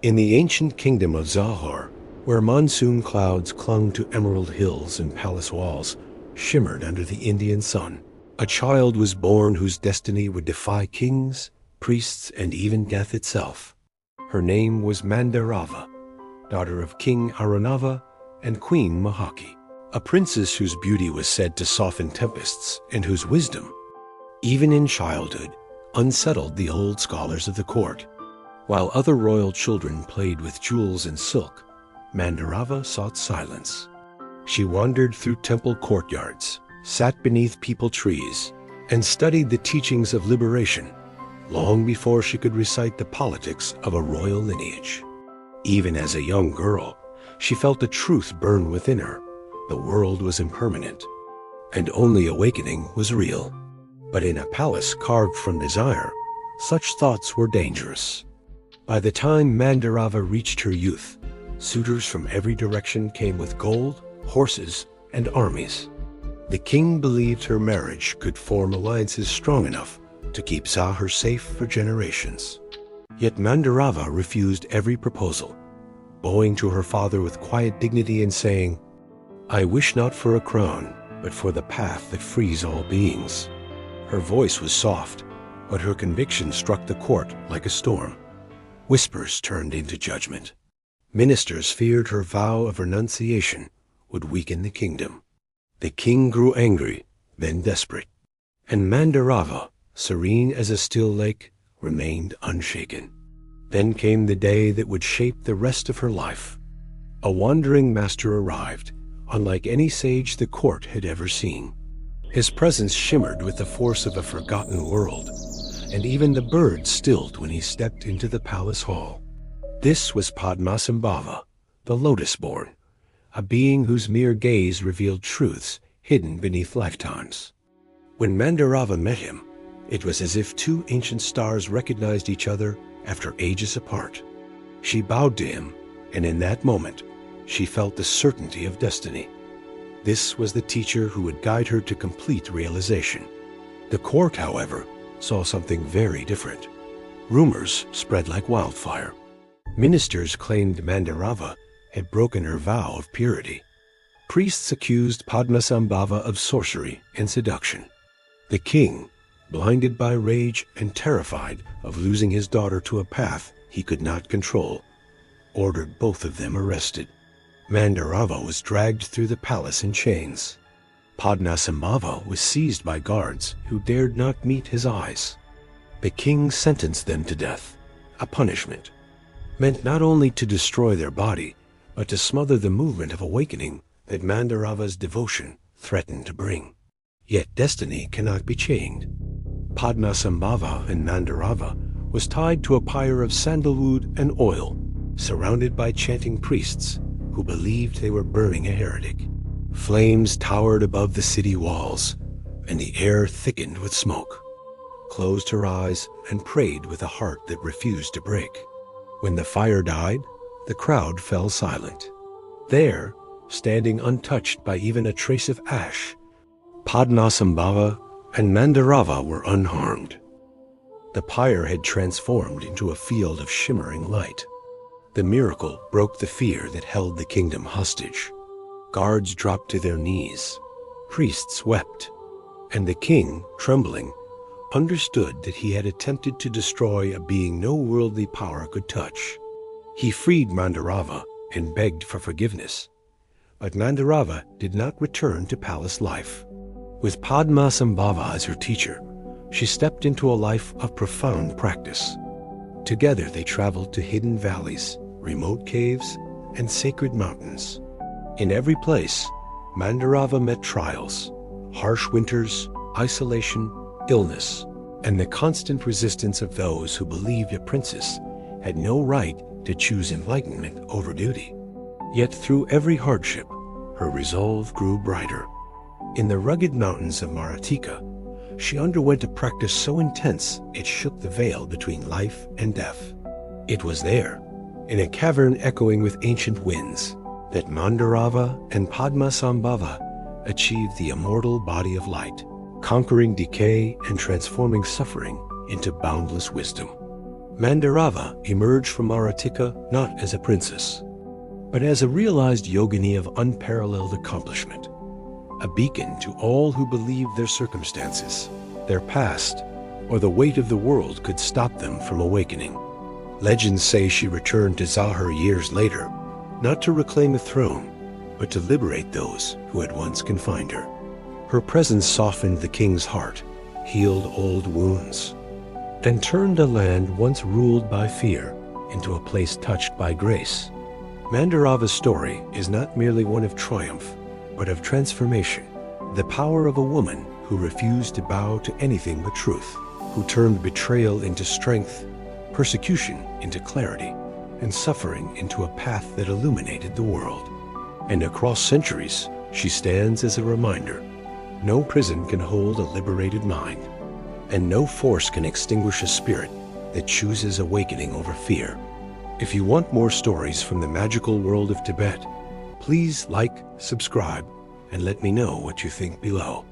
In the ancient kingdom of Zahor, where monsoon clouds clung to emerald hills and palace walls shimmered under the Indian sun, a child was born whose destiny would defy kings, priests, and even death itself. Her name was Mandarava, daughter of King Arunava and Queen Mahaki, a princess whose beauty was said to soften tempests and whose wisdom, even in childhood, unsettled the old scholars of the court. While other royal children played with jewels and silk, Mandarava sought silence. She wandered through temple courtyards, sat beneath peepal trees, and studied the teachings of liberation long before she could recite the politics of a royal lineage. Even as a young girl, she felt a truth burn within her. The world was impermanent, and only awakening was real. But in a palace carved from desire, such thoughts were dangerous. By the time Mandarava reached her youth, suitors from every direction came with gold, horses, and armies. The king believed her marriage could form alliances strong enough to keep Zahor safe for generations. Yet Mandarava refused every proposal, bowing to her father with quiet dignity and saying, "I wish not for a crown, but for the path that frees all beings." Her voice was soft, but her conviction struck the court like a storm. Whispers turned into judgment. Ministers feared her vow of renunciation would weaken the kingdom. The king grew angry, then desperate, and Mandarava, serene as a still lake, remained unshaken. Then came the day that would shape the rest of her life. A wandering master arrived, unlike any sage the court had ever seen. His presence shimmered with the force of a forgotten world, and even the birds stilled when he stepped into the palace hall. This was Padmasambhava, the Lotus-Born, a being whose mere gaze revealed truths hidden beneath lifetimes. When Mandarava met him, it was as if two ancient stars recognized each other after ages apart. She bowed to him, and in that moment, she felt the certainty of destiny. This was the teacher who would guide her to complete realization. The court, however, saw something very different. Rumors spread like wildfire. Ministers claimed Mandarava had broken her vow of purity. Priests accused Padmasambhava of sorcery and seduction. The king, blinded by rage and terrified of losing his daughter to a path he could not control, ordered both of them arrested. Mandarava was dragged through the palace in chains. Padmasambhava was seized by guards who dared not meet his eyes. The king sentenced them to death, a punishment meant not only to destroy their body, but to smother the movement of awakening that Mandarava's devotion threatened to bring. Yet destiny cannot be chained. Padmasambhava and Mandarava was tied to a pyre of sandalwood and oil, surrounded by chanting priests who believed they were burning a heretic. Flames towered above the city walls, and the air thickened with smoke. Closed her eyes and prayed with a heart that refused to break. When the fire died, the crowd fell silent. There, standing untouched by even a trace of ash, Padmasambhava and Mandarava were unharmed. The pyre had transformed into a field of shimmering light. The miracle broke the fear that held the kingdom hostage. Guards dropped to their knees. Priests wept. And the king, trembling, understood that he had attempted to destroy a being no worldly power could touch. He freed Mandarava and begged for forgiveness. But Mandarava did not return to palace life. With Padmasambhava as her teacher, she stepped into a life of profound practice. Together they traveled to hidden valleys, remote caves, and sacred mountains. In every place, Mandarava met trials, harsh winters, isolation, illness, and the constant resistance of those who believed a princess had no right to choose enlightenment over duty. Yet through every hardship, her resolve grew brighter. In the rugged mountains of Maratika, she underwent a practice so intense it shook the veil between life and death. It was there, in a cavern echoing with ancient winds, that Mandarava and Padmasambhava achieved the immortal body of light, conquering decay and transforming suffering into boundless wisdom. Mandarava emerged from Aratika not as a princess, but as a realized yogini of unparalleled accomplishment, a beacon to all who believed their circumstances, their past, or the weight of the world could stop them from awakening. Legends say she returned to Zahor years later, not to reclaim a throne, but to liberate those who had once confined her. Her presence softened the king's heart, healed old wounds, and turned a land once ruled by fear into a place touched by grace. Mandarava's story is not merely one of triumph, but of transformation, the power of a woman who refused to bow to anything but truth, who turned betrayal into strength, persecution into clarity, and suffering into a path that illuminated the world. And across centuries, she stands as a reminder: no prison can hold a liberated mind, and no force can extinguish a spirit that chooses awakening over fear. If you want more stories from the magical world of Tibet, please like, subscribe, and let me know what you think below.